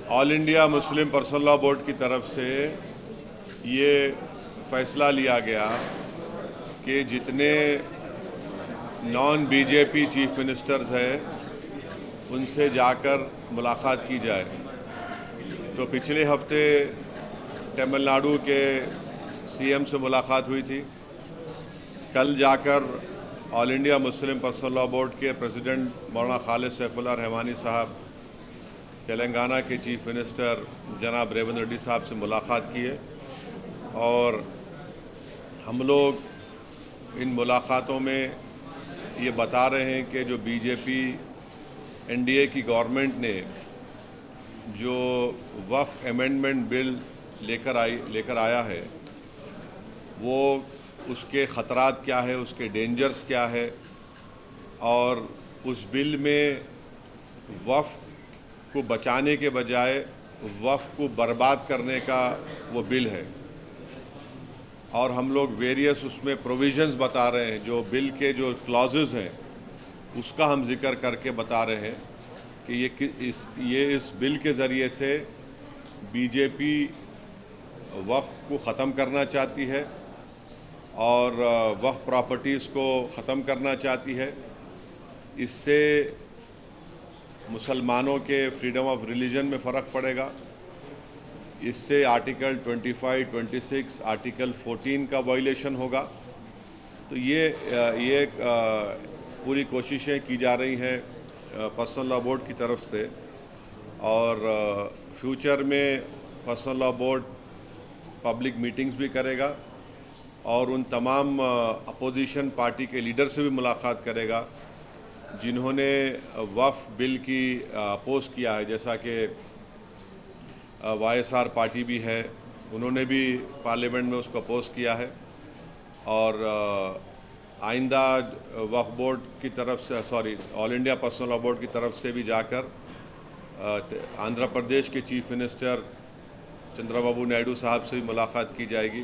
All India Muslim personal law board की तरफ से ये फैसला लिया गया कि जितने नॉन बीजेपी चीफ मिनिस्टर्स हैं उनसे जाकर मुलाकात की जाए। तो पिछले हफ्ते तमिलनाडु के सीएम से मुलाकात हुई थी। कल जाकर all India Muslim personal law board के प्रेसिडेंट मौलाना खालिद सैफुल्लाह रहमानी साहब, तेलंगाना के चीफ मिनिस्टर जनाब रेवंत रेड्डी साहब से मुलाकात की है और हम लोग इन मुलाकातों में ये बता रहे हैं कि जो बीजेपी एनडीए की गवर्नमेंट ने जो वक्फ अमेंडमेंट बिल लेकर आया है वो उसके ख़तरात क्या है, उसके डेंजर्स क्या है और उस बिल में वक्फ को बचाने के बजाय वक्फ को बर्बाद करने का वो बिल है। और हम लोग वेरियस उसमें प्रोविजंस बता रहे हैं, जो बिल के जो क्लॉजेस हैं उसका हम जिक्र करके बता रहे हैं कि ये इस बिल के ज़रिए से बीजेपी वक्फ को ख़त्म करना चाहती है और वक्फ प्रॉपर्टीज़ को ख़त्म करना चाहती है। इससे मुसलमानों के फ्रीडम ऑफ रिलीजन में फ़र्क पड़ेगा। इससे आर्टिकल 25, 26, आर्टिकल 14 का वायलेशन होगा। तो ये पूरी कोशिशें की जा रही हैं पर्सनल लॉ बोर्ड की तरफ से और फ्यूचर में personal law board public meetings भी करेगा और उन तमाम अपोजिशन पार्टी के लीडर से भी मुलाकात करेगा जिन्होंने वक्फ बिल की अपोज किया है। जैसा कि वाईएसआर पार्टी भी है, उन्होंने भी पार्लियामेंट में उसको अपोज किया है और आइंदा वक्फ बोर्ड की तरफ से all India personal law board की तरफ से भी जाकर आंध्र प्रदेश के चीफ मिनिस्टर चंद्रबाबू नायडू साहब से भी मुलाकात की जाएगी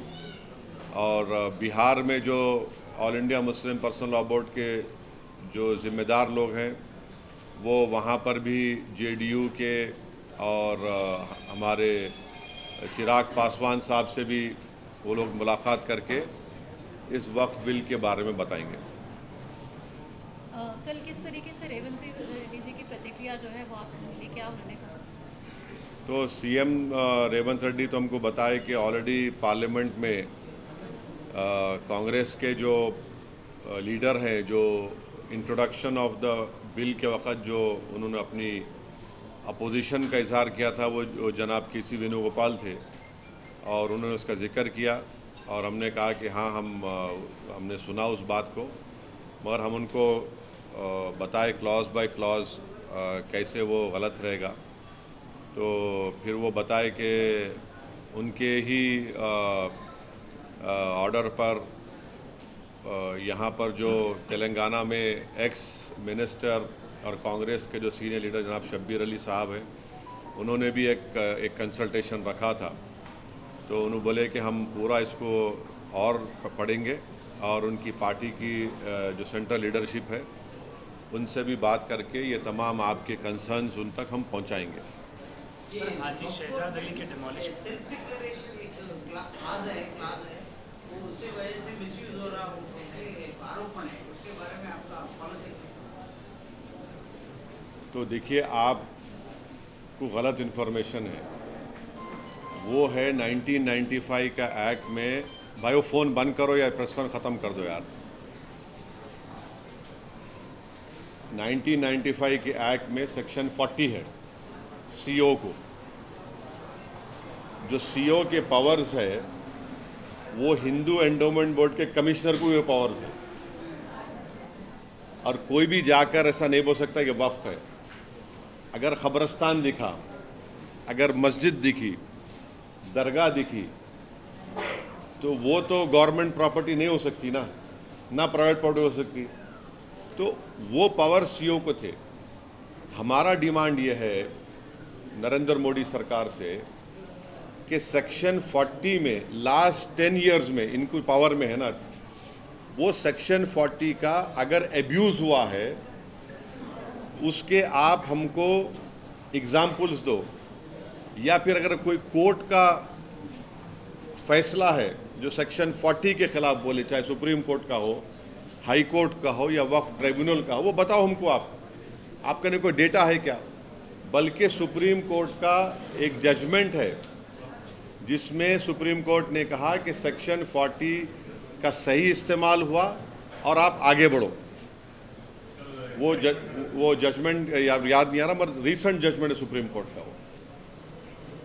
और बिहार में जो all India Muslim personal law board के जो ज़िम्मेदार लोग हैं वो वहाँ पर भी जेडीयू के और हमारे चिराग पासवान साहब से भी वो लोग मुलाकात करके इस वक्फ बिल के बारे में बताएंगे। कल किस तरीके से रेवंत रेड्डी जी की प्रतिक्रिया जो है वो आप मिली, क्या उन्होंने कहा? तो सीएम रेवंत रेड्डी तो हमको बताए कि ऑलरेडी पार्लियामेंट में कांग्रेस के जो लीडर हैं, जो इंट्रोडक्शन ऑफ द बिल के वक़्त जो उन्होंने अपनी अपोजिशन का इजहार किया था वो जनाब के.सी. वेणुगोपाल थे और उन्होंने उसका जिक्र किया और हमने कहा कि हाँ हमने सुना उस बात को, मगर हम उनको बताए क्लॉज बाय क्लॉज कैसे वो गलत रहेगा। तो फिर वो बताए कि उनके ही ऑर्डर पर यहाँ पर जो तेलंगाना में एक्स मिनिस्टर और कांग्रेस के जो सीनियर लीडर जनाब शब्बीर अली साहब हैं, उन्होंने भी एक कंसल्टेशन रखा था। तो उन्होंने बोले कि हम पूरा इसको और पढ़ेंगे और उनकी पार्टी की जो सेंट्रल लीडरशिप है उनसे भी बात करके ये तमाम आपके कंसर्न्स उन तक हम पहुंचाएंगे। सर, हाजी शहजाद अली के डिमोलिशन उससे वजह से मिसयूज हो रहा आरोपण है, उसके बारे में आपका पॉलिसी? तो देखिए, आपको गलत इन्फॉर्मेशन है। वो है 1995 का एक्ट में, भाई वो फ़ोन बंद करो या प्रेस कॉन्फ्रेंस ख़त्म कर दो यार। 1995 के एक्ट में सेक्शन 40 है सीओ को, जो सीओ के पावर्स है वो हिंदू एंडोमेंट बोर्ड के कमिश्नर को भी पावर्स है और कोई भी जाकर ऐसा नहीं बोल सकता कि वक्फ है। अगर ख़बरस्तान दिखा, अगर मस्जिद दिखी, दरगाह दिखी, तो वो तो गवर्नमेंट प्रॉपर्टी नहीं हो सकती ना प्राइवेट प्रॉपर्टी हो सकती। तो वो पावर सीओ को थे। हमारा डिमांड ये है नरेंद्र मोदी सरकार से कि सेक्शन 40 में लास्ट 10 इयर्स में इनको पावर में है ना, वो सेक्शन 40 का अगर एब्यूज़ हुआ है उसके आप हमको एग्जाम्पल्स दो या फिर अगर कोई कोर्ट का फैसला है जो सेक्शन 40 के खिलाफ बोले, चाहे सुप्रीम कोर्ट का हो, हाई कोर्ट का हो या वक्फ ट्रिब्यूनल का हो, वो बताओ हमको। आपके ने कोई डेटा है क्या? बल्कि सुप्रीम कोर्ट का एक जजमेंट है जिसमें सुप्रीम कोर्ट ने कहा कि सेक्शन 40 का सही इस्तेमाल हुआ और आप आगे बढ़ो। वो जजमेंट याद नहीं आ रहा, मगर रीसेंट जजमेंट है सुप्रीम कोर्ट का।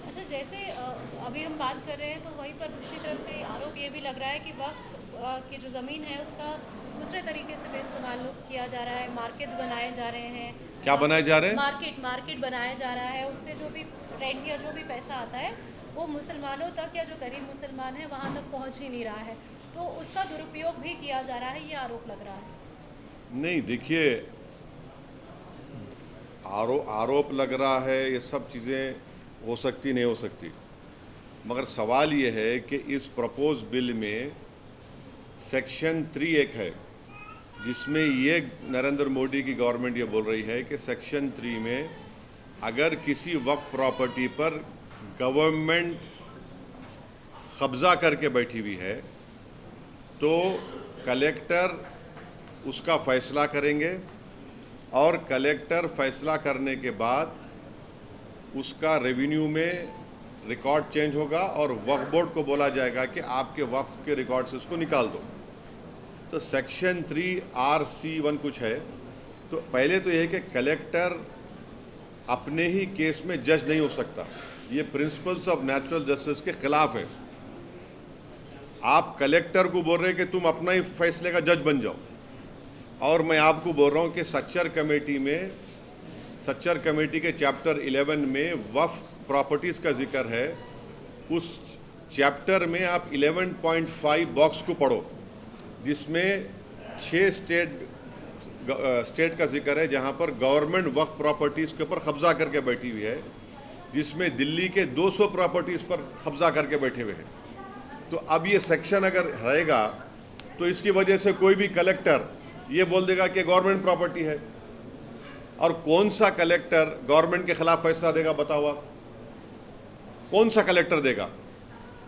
अच्छा, जैसे अभी हम बात कर रहे हैं तो वहीं पर दूसरी तरफ से आरोप ये भी लग रहा है कि वक्त की जो ज़मीन है उसका दूसरे तरीके से भी इस्तेमाल किया जा रहा है, मार्केट्स बनाए जा रहे हैं। क्या बनाए जा रहे हैं? मार्केट बनाया जा रहा है, उससे जो भी रेंट या जो भी पैसा आता है वो मुसलमानों तक या जो गरीब मुसलमान है वहाँ तक पहुँच ही नहीं रहा है, तो उसका दुरुपयोग भी किया जा रहा है, ये आरोप लग रहा है। नहीं, देखिए, आरोप लग रहा है, ये सब चीज़ें हो सकती नहीं हो सकती, मगर सवाल ये है कि इस प्रपोज बिल में सेक्शन 3 एक है जिसमें ये नरेंद्र मोदी की गवर्नमेंट ये बोल रही है कि सेक्शन 3 में अगर किसी वक्फ प्रॉपर्टी पर गवर्नमेंट कब्जा करके बैठी हुई है तो कलेक्टर उसका फैसला करेंगे और कलेक्टर फैसला करने के बाद उसका रेवेन्यू में रिकॉर्ड चेंज होगा और वक्फ बोर्ड को बोला जाएगा कि आपके वक्फ के रिकॉर्ड से उसको निकाल दो। तो सेक्शन 3(r)(c)(1) कुछ है। तो पहले तो यह है कि कलेक्टर अपने ही केस में जज नहीं हो सकता, ये प्रिंसिपल्स ऑफ नेचुरल जस्टिस के खिलाफ है। आप कलेक्टर को बोल रहे हैं कि तुम अपना ही फैसले का जज बन जाओ, और मैं आपको बोल रहा हूं कि सच्चर कमेटी के चैप्टर 11 में वक्फ प्रॉपर्टीज़ का जिक्र है। उस चैप्टर में आप 11.5 बॉक्स को पढ़ो जिसमें 6 स्टेट का जिक्र है जहां पर गवर्नमेंट वक्फ प्रॉपर्टीज़ के ऊपर कब्जा करके बैठी हुई है, जिसमें दिल्ली के 200 प्रॉपर्टीज़ पर कब्जा करके बैठे हुए हैं। तो अब ये सेक्शन अगर रहेगा तो इसकी वजह से कोई भी कलेक्टर ये बोल देगा कि गवर्नमेंट प्रॉपर्टी है, और कौन सा कलेक्टर गवर्नमेंट के खिलाफ फैसला देगा? बताओ आप, कौन सा कलेक्टर देगा?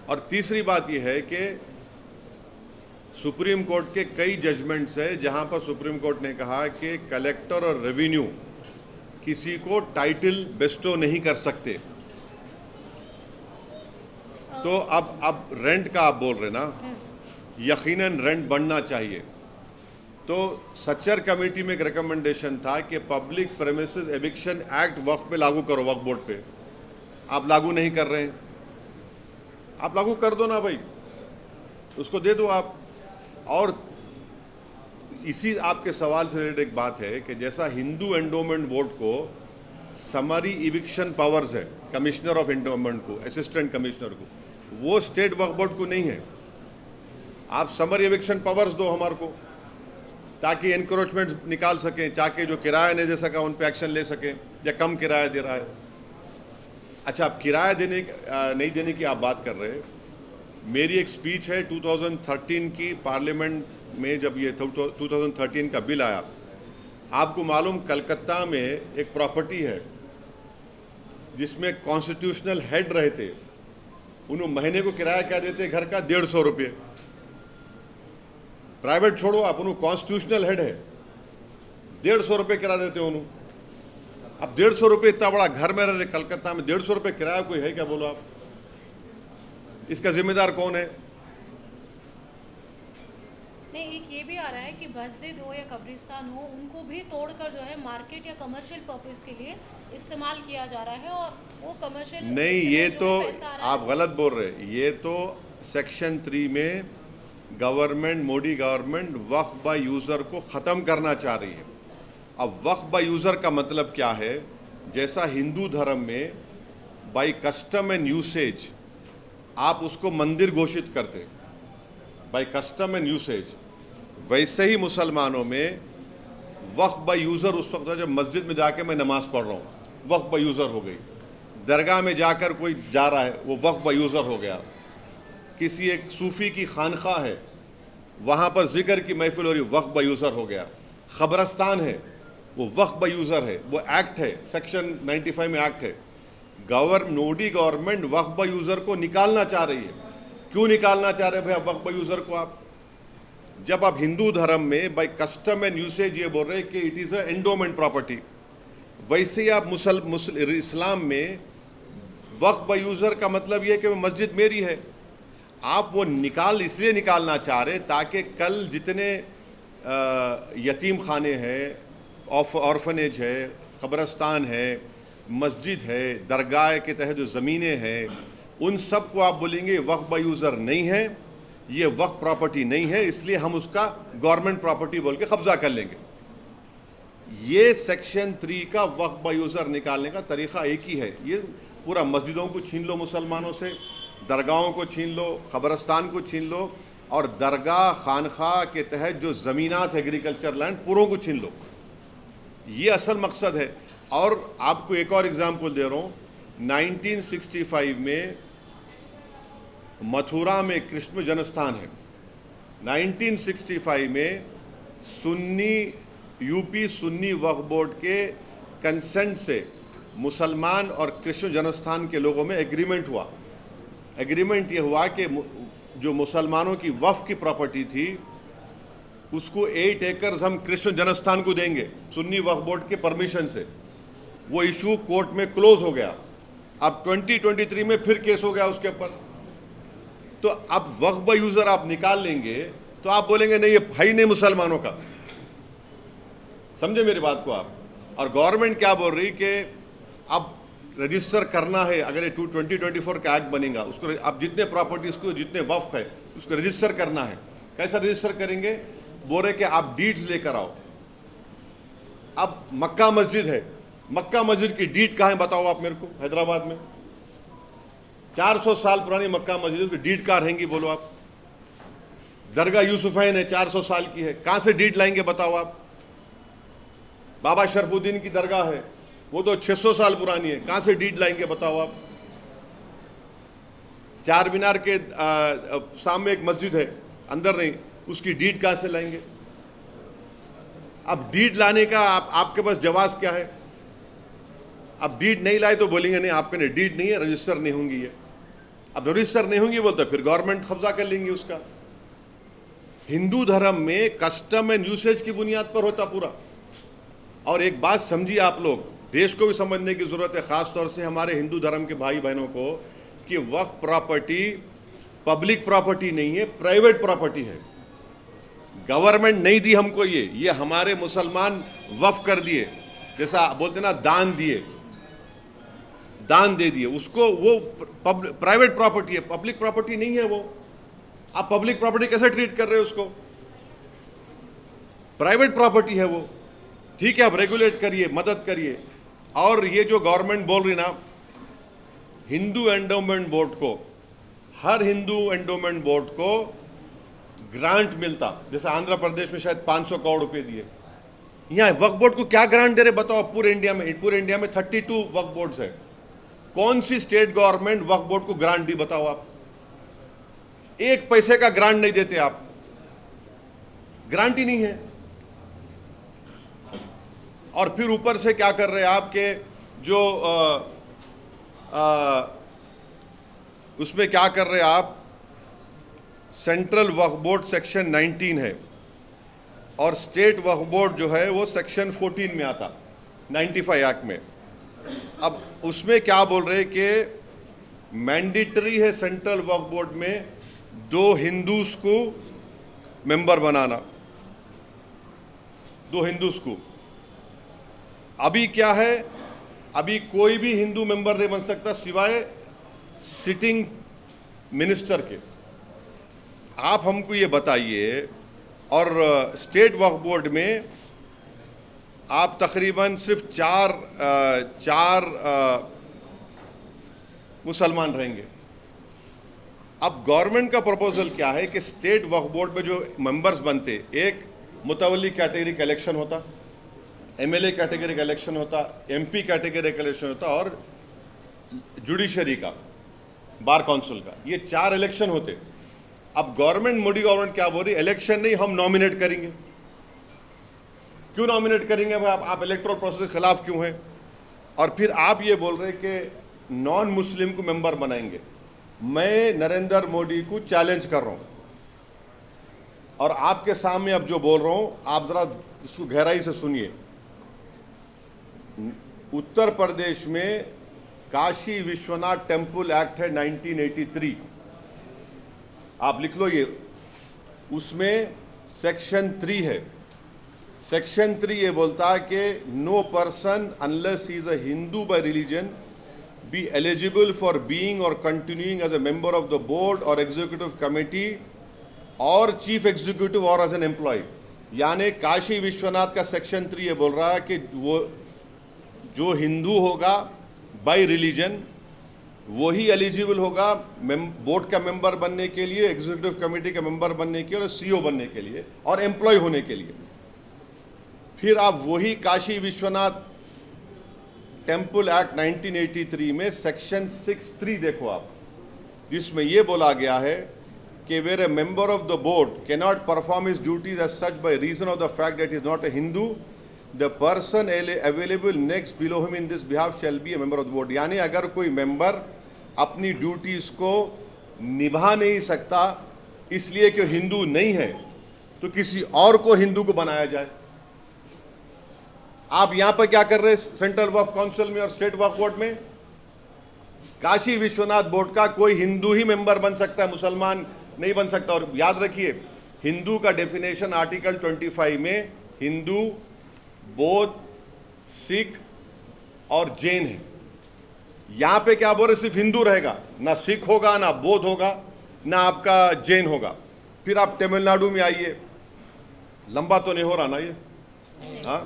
और तीसरी बात यह है कि सुप्रीम कोर्ट के कई जजमेंट्स है जहां पर सुप्रीम कोर्ट ने कहा कि कलेक्टर और रेवेन्यू किसी को टाइटल बेस्टो नहीं कर सकते। तो अब रेंट का आप बोल रहे ना, यकीनन रेंट बढ़ना चाहिए। तो सच्चर कमेटी में एक रिकमेंडेशन था कि पब्लिक प्रेमिसेस एविक्शन एक्ट वक्फ पे लागू करो, वक्फ बोर्ड पे। आप लागू नहीं कर रहे हैं, आप लागू कर दो ना भाई, उसको दे दो आप। और इसी आपके सवाल से रिलेटेड एक बात है कि जैसा हिंदू एंडोमेंट बोर्ड को समरी इविक्शन पावर्स है, कमिश्नर ऑफ एंडोमेंट को, असिस्टेंट कमिश्नर को, वो स्टेट वक्फ बोर्ड को नहीं है। आप समरी इविक्शन पावर्स दो हमारे को, ताकि एनक्रोचमेंट निकाल सकें, ताकि जो किराया नहीं दे सका उन पर एक्शन ले सकें, या कम किराया दे रहा है। अच्छा, आप किराया नहीं देने की आप बात कर रहे हैं। मेरी एक स्पीच है 2013 की पार्लियामेंट में, जब ये 2013 का बिल आया। आपको मालूम, कलकत्ता में एक प्रॉपर्टी है जिसमें कॉन्स्टिट्यूशनल हेड रहे थे, उन्होंने महीने को किराया क्या देते, घर का 150 रुपये। प्राइवेट छोड़ो आप, उन्होंने कॉन्स्टिट्यूशनल हेड है, 150 रुपये किराया देते उन्होंने। अब 150 रुपये, इतना बड़ा घर में रहे कलकत्ता में, 150 रुपये किराया कोई है क्या? बोलो आप, इसका जिम्मेदार कौन है? नहीं, एक ये भी आ रहा है कि मस्जिद हो या कब्रिस्तान हो, उनको भी तोड़कर जो है मार्केट या कमर्शियल पर्पस के लिए इस्तेमाल किया जा रहा है, और वो कमर्शियल नहीं, ये तो आप गलत बोल रहे हैं। ये तो सेक्शन 3 में government, Modi government Waqf by user को ख़त्म करना चाह रही है। अब वक्फ बाय यूज़र का मतलब क्या है? जैसा हिंदू धर्म में बाय कस्टम एंड यूसेज आप उसको मंदिर घोषित करते, बाय कस्टम एंड यूसेज, वैसे ही मुसलमानों में वक्फ बाय यूज़र उस वक्त जब मस्जिद में जाके मैं नमाज पढ़ रहा हूँ, वक्फ बाय यूज़र हो गई। दरगाह में जाकर कोई जा रहा है, वो वक्फ बाय यूज़र हो गया। किसी एक सूफ़ी की खानखा है, वहाँ पर जिक्र की महफिल हो रही, वक्फ बाय यूज़र हो गया। ख़बरस्तान है, वो वक्फ बाय यूज़र है, वो एक्ट है, सेक्शन 95 में एक्ट है। Modi government Waqf by user को निकालना चाह रही है। क्यों निकालना चाह रहे हैं भाई वक्फ बाय यूज़र को आप? जब आप हिंदू धर्म में बाय कस्टम एंड यूसेज ये बोल रहे हैं कि it is a endowment property, वैसे ही आप इस्लाम में वक्फ बाय यूज़र का मतलब ये है कि मस्जिद मेरी है। आप वो इसलिए निकालना चाह रहे ताकि कल जितने यतीम खाने हैं, ऑर्फनेज है, क़ब्रस्तान है, मस्जिद है, दरगाह के तहत जो ज़मीनें हैं, उन सब को आप बोलेंगे वक्फ बाय यूज़र नहीं है, ये वक्फ प्रॉपर्टी नहीं है, इसलिए हम उसका गवर्नमेंट प्रॉपर्टी बोल के कब्ज़ा कर लेंगे। ये सेक्शन 3 का वक्फ बाय यूज़र निकालने का तरीक़ा एक ही है। ये पूरा मस्जिदों को छीन लो मुसलमानों से, दरगाहों को छीन लो, क़ब्रस्तान को छीन लो, और दरगाह खानखा के तहत जो ज़मीनात एग्रीकल्चर लैंड पूरों को छीन लो। ये असल मकसद है। और आपको एक और एग्जांपल दे रहा हूँ, 1965 में मथुरा में कृष्ण जन्मस्थान है। 1965 में यूपी सुन्नी वक्फ बोर्ड के कंसेंट से मुसलमान और कृष्ण जन्मस्थान के लोगों में एग्रीमेंट हुआ। एग्रीमेंट ये हुआ कि जो मुसलमानों की वक्फ की प्रॉपर्टी थी उसको 8 एकर्स हम कृष्ण जन्मस्थान को देंगे सुन्नी वक्फ बोर्ड के परमिशन से। वो इशू कोर्ट में क्लोज हो गया। अब 2023 में फिर केस हो गया उसके ऊपर। तो अब वक्फ बाय यूज़र आप निकाल लेंगे तो आप बोलेंगे नहीं ये भाई नहीं मुसलमानों का। समझे मेरी बात को आप? और गवर्नमेंट क्या बोल रही कि अब रजिस्टर करना है, अगर ये 2024 का एक्ट बनेगा उसको अब जितने प्रॉपर्टीज को जितने वक्फ है उसको रजिस्टर करना है। कैसा रजिस्टर करेंगे? बोल रहे कि आप डीड्स लेकर आओ। अब मक्का मस्जिद है, मक्का मस्जिद की डीड कहाँ है बताओ आप मेरे को? हैदराबाद में 400 साल पुरानी मक्का मस्जिद, उसकी डीड कहाँ रहेंगी बोलो आप? दरगाह यूसुफैन है 400 साल की है, कहाँ से डीड लाएंगे बताओ आप? बाबा शरफुद्दीन की दरगाह है, वो तो 600 साल पुरानी है, कहाँ से डीड लाएंगे बताओ आप? चार मीनार के सामने एक मस्जिद है, अंदर नहीं, उसकी डीड कहाँ से लाएंगे? अब डीड लाने का आपके पास जवाब क्या है? अब डीड नहीं लाए तो बोलेंगे नहीं आपके नहीं डीड नहीं है, रजिस्टर नहीं होंगी ये। अब रजिस्टर नहीं होंगी बोलते फिर गवर्नमेंट कब्जा कर लेंगे उसका। हिंदू धर्म में कस्टम एंड यूसेज की बुनियाद पर होता पूरा। और एक बात समझिए आप लोग, देश को भी समझने की जरूरत है, खास तौर से हमारे हिंदू धर्म के भाई बहनों को, कि वक्फ प्रॉपर्टी पब्लिक प्रॉपर्टी नहीं है, प्राइवेट प्रॉपर्टी है। गवर्नमेंट नहीं दी हमको ये हमारे मुसलमान वक्फ कर दिए, जैसा बोलते ना दान दिए, दान दे दिए उसको। वो प्राइवेट प्रॉपर्टी है, पब्लिक प्रॉपर्टी नहीं है वो। आप पब्लिक प्रॉपर्टी कैसे ट्रीट कर रहे हो उसको? प्राइवेट प्रॉपर्टी है वो। ठीक है, आप रेगुलेट करिए, मदद करिए। और ये जो गवर्नमेंट बोल रही ना, हिंदू एंडोमेंट बोर्ड को, हर हिंदू एंडोमेंट बोर्ड को ग्रांट मिलता, जैसे आंध्र प्रदेश में शायद 500 करोड़ रुपए दिए। यहाँ वक्फ बोर्ड को क्या ग्रांट दे रहे बताओ? पूरे इंडिया में 32 वक्फ बोर्ड्स है। कौन सी स्टेट गवर्नमेंट वक्फ बोर्ड को ग्रांट दी बताओ आप? एक पैसे का ग्रांट नहीं देते आप, ग्रांट ही नहीं है। और फिर ऊपर से क्या कर रहे हैं आपके जो उसमें क्या कर रहे हैं आप? सेंट्रल वक्फ बोर्ड सेक्शन 19 है और स्टेट वक्फ बोर्ड जो है वो सेक्शन 14 में आता, 95 एक्ट में। अब उसमें क्या बोल रहे हैं कि मैंडेटरी है सेंट्रल वक्फ बोर्ड में 2 हिंदूज को मेंबर बनाना, 2 हिंदूज को। अभी क्या है, अभी कोई भी हिंदू मेंबर नहीं बन सकता सिवाय सिटिंग मिनिस्टर के। आप हमको ये बताइए, और स्टेट वक्फ बोर्ड में आप तकरीबन सिर्फ चार मुसलमान रहेंगे। अब गवर्नमेंट का प्रपोजल क्या है कि स्टेट वक्फ बोर्ड में जो मेंबर्स बनते, एक मुतवल्ली कैटेगरी का इलेक्शन होता, एमएलए कैटेगरी का इलेक्शन होता, एमपी कैटेगरी का इलेक्शन होता और जुडिशरी का, बार काउंसिल का, ये 4 इलेक्शन होते। अब मोदी गवर्नमेंट क्या बोल रही? इलेक्शन नहीं, हम नॉमिनेट करेंगे। क्यों नॉमिनेट करेंगे भाई? आप इलेक्टोरल प्रोसेस के खिलाफ क्यों हैं? और फिर आप ये बोल रहे कि नॉन मुस्लिम को मेंबर बनाएंगे। मैं नरेंद्र मोदी को चैलेंज कर रहा हूं और आपके सामने अब जो बोल रहा हूं आप जरा इसको गहराई से सुनिए। उत्तर प्रदेश में काशी विश्वनाथ टेम्पल एक्ट है 1983, आप लिख लो ये। उसमें सेक्शन 3 है। सेक्शन 3 ये बोलता है कि no person unless he is a Hindu by religion be eligible for being और continuing as a member of the board और एग्जीक्यूटिव कमेटी और चीफ एग्जीक्यूटिव और एज एन एम्प्लॉय। यानी काशी विश्वनाथ का सेक्शन 3 ये बोल रहा है कि वो जो हिंदू होगा बाय रिलीजन वही एलिजिबल होगा बोर्ड का मेंबर बनने के लिए, एग्जीक्यूटिव कमेटी का मेंबर बनने के लिए और सीईओ बनने के लिए और एम्प्लॉय होने के लिए। फिर आप वही काशी विश्वनाथ टेम्पल एक्ट 1983 में सेक्शन 6(3) देखो आप, जिसमें यह बोला गया है कि where a member of the board cannot perform his duties as such by reason of the fact that is not a Hindu, the person available next below him in this behalf shall be a member of the board. यानी अगर कोई member अपनी duties को निभा नहीं सकता इसलिए कि हिंदू नहीं है तो किसी और को हिंदू को बनाया जाए। आप यहां पर क्या कर रहे हैं सेंट्रल वक्फ काउंसिल में और स्टेट वक्फ बोर्ड में? काशी विश्वनाथ बोर्ड का कोई हिंदू ही मेंबर बन सकता है, मुसलमान नहीं बन सकता। और याद रखिए हिंदू का डेफिनेशन आर्टिकल 25 में हिंदू, बौद्ध, सिख और जैन है। यहां पे क्या बोल रहे, सिर्फ हिंदू रहेगा, ना सिख होगा, ना बौद्ध होगा, ना आपका जैन होगा। फिर आप तमिलनाडु में आइए, लंबा तो नहीं हो रहा ना ये? हाँ,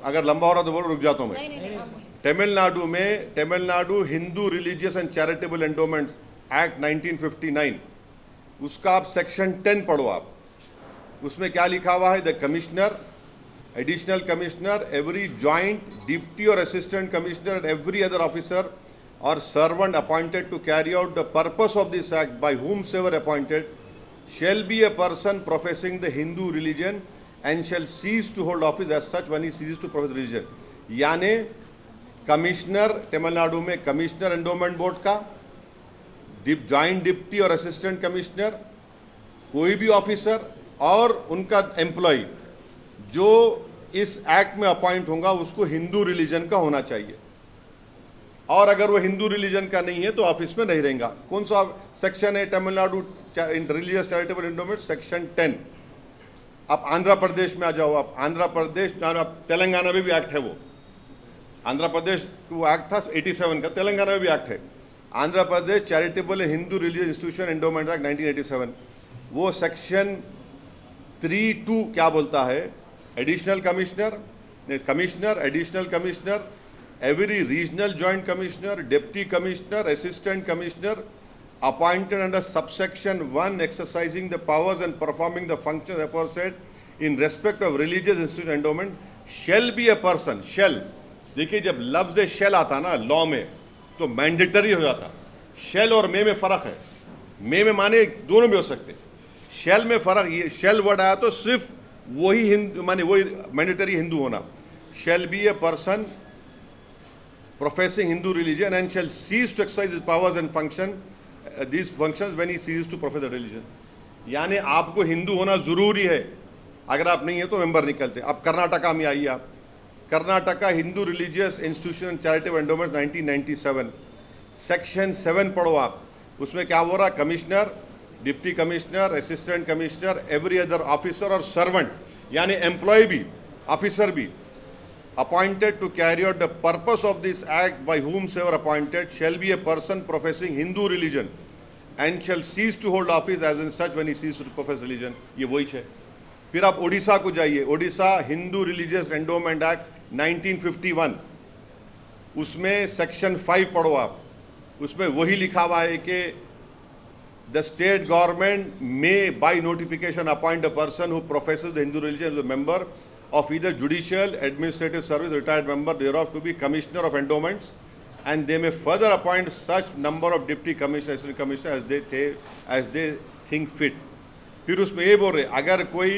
अगर लंबा हो रहा तो बोलो, रुक जाता हूं मैं। तमिलनाडु में Tamil Nadu Hindu religious and charitable endowments act 1959, उसका आप सेक्शन 10 पढ़ो आप। उसमें क्या लिखा हुआ है? The commissioner, additional commissioner, every joint deputy और assistant commissioner and every other officer और servant appointed to carry out the purpose of this act by whomsoever appointed shall be a person professing the Hindu religion and shall cease to hold office as such when he ceases to profess religion। यानी commissioner, Tamil Nadu में commissioner endowment board का, joint deputy और assistant commissioner, कोई भी officer और उनका employ जो इस एक्ट में अपॉइंट होगा उसको हिंदू रिलीजन का होना चाहिए। और अगर वो हिंदू रिलीजन का नहीं है तो ऑफिस में नहीं रहेगा। कौन सा सेक्शन है Tamil Nadu religious charitable endowment? Section 10। आप आंध्र प्रदेश में आ जाओ, आप आंध्र प्रदेश, तेलंगाना में भी एक्ट है वो। आंध्र प्रदेश वो एक्ट था 87 का, तेलंगाना में भी एक्ट है। Andhra Pradesh charitable Hindu religious institution endowment act 1987, वो सेक्शन 3(2) क्या बोलता है? Additional commissioner, additional commissioner, every regional joint commissioner, deputy commissioner, assistant commissioner appointed under subsection 1 exercising the powers and performing the functions aforesaid in respect of religious institution endowment shall be a person। shall, देखिए जब लफ्ज shall आता ना law में तो mandatory हो जाता। shall और मे में फर्क है। मे में माने दोनों भी हो सकते, shall में फर्क। ये shall वर्ड आया तो सिर्फ वही हिंदू माने वही मैंडेटरी हिंदू होना। shall be a person professing Hindu religion and shall cease to exercise his powers and function these functions when he ceases to profess the religion। यानी आपको हिंदू होना जरूरी है, अगर आप नहीं है तो मेंबर निकलते। अब कर्नाटका में आइए आप, Karnataka Hindu religious institution and charitable endowments 1997, section 7 पढ़ो आप। उसमें क्या हो रहा? Commissioner, deputy commissioner, assistant commissioner, every other officer और सर्वेंट यानी एम्प्लॉय भी, ऑफिसर भी, appointed to carry out the purpose of this act by whomsoever appointed shall be a person professing Hindu religion and shall cease to hold office as in such when he ceases to profess religion। ये वही है। फिर आप ओडिशा को जाइए, Odisha Hindu religious endowment act 1951, उसमें section 5 पढ़ो आप। उसमें वही लिखा हुआ है कि the state government may by notification appoint a person who professes the Hindu religion as a member of either judicial, administrative service, retired member thereof to be commissioner of endowments, and they may further appoint such number of deputy commissioner, assistant commissioner as they think fit। फिर उसमें ये बोल रहे अगर कोई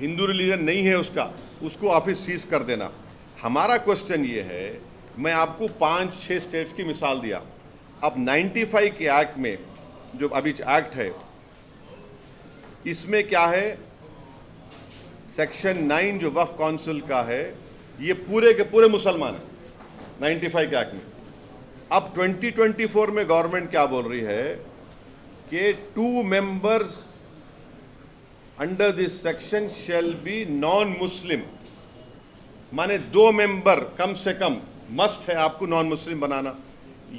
Hindu religion नहीं है उसका, उसको ऑफिस सीज कर देना। हमारा क्वेश्चन ये है मैं आपको 5-6 स्टेट्स की मिसाल दिया। अब 95 के एक्ट में, जो अभी एक्ट है, इसमें क्या है, सेक्शन 9 जो वक्फ काउंसिल का है, ये पूरे के पूरे मुसलमान हैं 95 के एक्ट में। अब 2024 में गवर्नमेंट क्या बोल रही है कि 2 members under this section shall be non Muslim, माने 2 मेंबर कम से कम मस्ट है आपको नॉन मुस्लिम बनाना।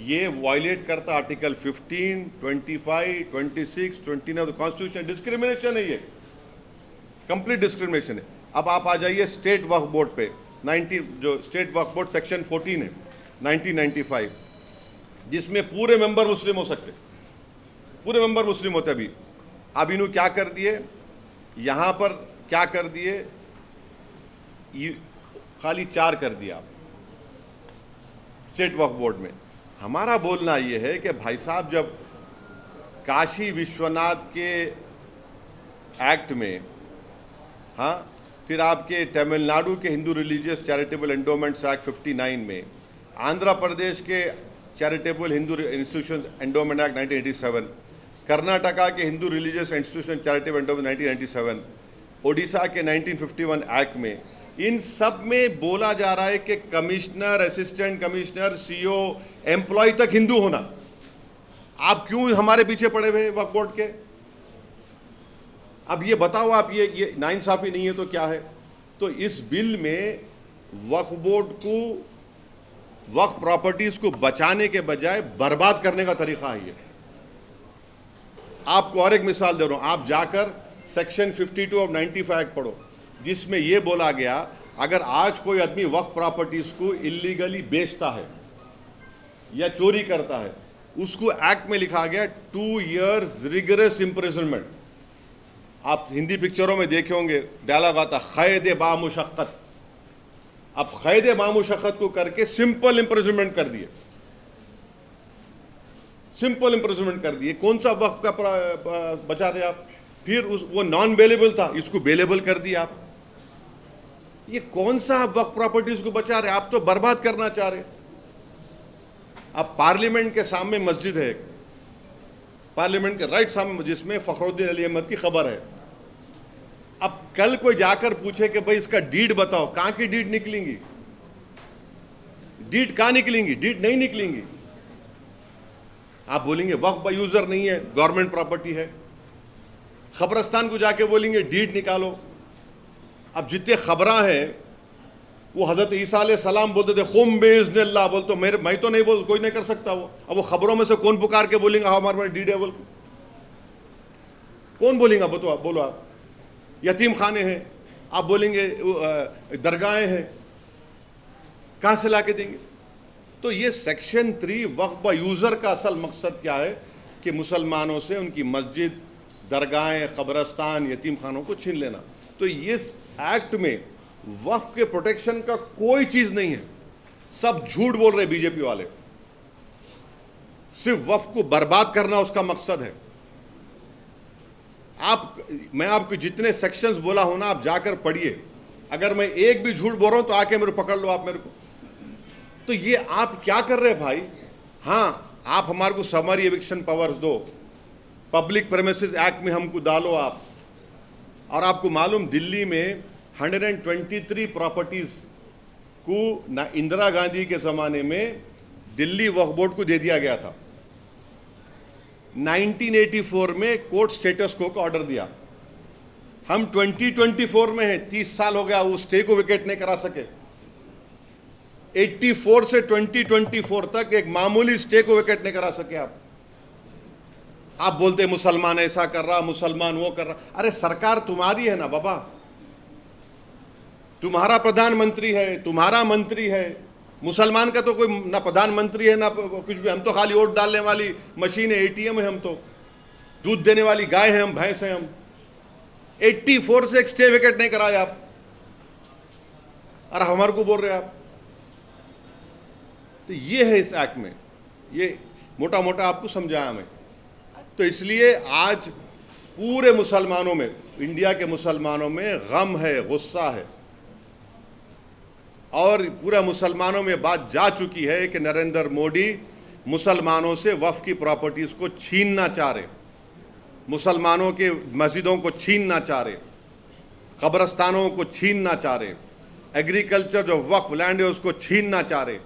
ये वायलेट करता आर्टिकल 15, 25, 26, 29 कॉन्स्टिट्यूशन। डिस्क्रिमिनेशन है, ये कंप्लीट डिस्क्रिमिनेशन है। अब आप आ जाइए स्टेट वक्फ बोर्ड पे, 90 जो स्टेट वक्फ बोर्ड सेक्शन 14 है 1995, जिसमें पूरे मेंबर मुस्लिम हो सकते, पूरे मेंबर मुस्लिम होते। अब इन्होंने क्या कर दिए, यहां पर क्या कर दिए, खाली 4 कर दिया स्टेट वक्फ बोर्ड में। हमारा बोलना यह है कि भाई साहब, जब काशी विश्वनाथ के एक्ट में, हाँ, फिर आपके तमिलनाडु के Hindu religious charitable endowments act 59 में, आंध्र प्रदेश के charitable Hindu institution endowment act 1987, Karnataka के Hindu religious institution charitable endowment 1997, Odisha के 1951 एक्ट में, इन सब में बोला जा रहा है कि commissioner, assistant commissioner, CEO, employ तक हिंदू होना। आप क्यों हमारे पीछे पड़े हुए वक्फ बोर्ड के? अब ये बताओ आप, ये नाइंसाफी नहीं है तो क्या है? तो इस बिल में वक्फ बोर्ड को, वक्फ प्रॉपर्टीज को बचाने के बजाय बर्बाद करने का तरीका है ये। आपको और एक मिसाल दे रहा हूं, आप जाकर सेक्शन 52 ऑफ 95 एक्ट पढ़ो, जिसमें यह बोला गया, अगर आज कोई आदमी वक्फ प्रॉपर्टीज को इलीगली बेचता है या चोरी करता है, उसको एक्ट में लिखा गया 2 years रिगरस इम्प्रिजनमेंट। आप हिंदी पिक्चरों में देखे होंगे, डायलॉग आता, क़ैद बामुशक्क़त। अब क़ैद बामुशक्क़त को करके सिंपल इम्प्रिजनमेंट कर दिए, सिंपल इम्प्रिजनमेंट कर दिए। कौन सा वक्फ का बचा रहे आप? फिर वो नॉन बेलेबल था, इसको बेलेबल कर दिया आप। ये कौन सा वक्फ प्रॉपर्टीज को बचा रहे? आप तो बर्बाद करना चाह रहे। अब पार्लियामेंट के सामने मस्जिद है, पार्लियामेंट के राइट सामने, जिसमें फखरुद्दीन अली अहमद की खबर है। अब कल कोई जाकर पूछे कि भाई इसका डीड बताओ, कहां की डीड निकलेंगी? डीड कहां निकलेंगी? डीड नहीं निकलेंगी। आप बोलेंगे वक्फ बाय यूजर नहीं है, गवर्नमेंट प्रॉपर्टी है। खबरस्तान को जाके बोलेंगे डीड निकालो। अब जितने खबरां हैं, वो हजरत ईसा अलैहिस्सलाम बोलते थे खुम बिइज़्निल्लाह, बोल तो मैं तो नहीं बोल, कोई नहीं कर सकता वो। अब वो खबरों में से कौन पुकार के बोलेंगे हाँ हमारे पास डीड है? बोल कौन बोलेंगे? बोलो आप। यतीम खाने हैं, आप बोलेंगे दरगाहें हैं, कहां से ला के देंगे? तो ये सेक्शन 3 वक्फ बाय यूजर का असल मकसद क्या है कि मुसलमानों से उनकी मस्जिद, दरगाहें, कब्रस्तान, यतीम खानों को छीन लेना। तो ये एक्ट में वक्फ के प्रोटेक्शन का कोई चीज नहीं है। सब झूठ बोल रहे बीजेपी वाले, सिर्फ वक्फ को बर्बाद करना उसका मकसद है। मैं आपको जितने सेक्शंस बोला हूं ना, आप जाकर पढ़िए। अगर मैं एक भी झूठ बोल रहा हूं तो आके मेरे पकड़ लो आप मेरे को। तो ये आप क्या कर रहे हैं भाई? हाँ, आप हमारे को समरी एविक्शन पावर्स दो, पब्लिक प्रेमिसेस एक्ट में हमको डालो आप। और आपको मालूम, दिल्ली में 123 प्रॉपर्टीज को ना इंदिरा गांधी के जमाने में दिल्ली वक्फ बोर्ड को दे दिया गया था। 1984 में कोर्ट स्टेटस को ऑर्डर दिया। हम 2024 में हैं, 30 साल हो गया, उस स्टे को विकेट नहीं करा सके। 84 से 2024 तक एक मामूली स्टे को विकेट नहीं करा सके आप बोलते मुसलमान ऐसा कर रहा, मुसलमान वो कर रहा। अरे सरकार तुम्हारी है ना बाबा, तुम्हारा प्रधानमंत्री है, तुम्हारा मंत्री है। मुसलमान का तो कोई ना प्रधानमंत्री है ना कुछ भी। हम तो खाली वोट डालने वाली मशीन है, एटीएम है। हम तो दूध देने वाली गाय है, हम भैंस हैं। हम 84 से एक स्टे विकेट नहीं कराए आप, और हमारे को बोल रहे आप। तो ये है इस एक्ट में, ये मोटा मोटा आपको समझाया मैं। तो इसलिए आज पूरे मुसलमानों में, इंडिया के मुसलमानों में गम है, गुस्सा है। और पूरा मुसलमानों में बात जा चुकी है कि नरेंद्र मोदी मुसलमानों से वक्फ की प्रॉपर्टीज को छीनना चाह रहे, मुसलमानों के मस्जिदों को छीनना चाह रहे, कब्रस्तानों को छीनना चाह रहे, एग्रीकल्चर जो वक्फ लैंड है उसको छीनना चाह रहे।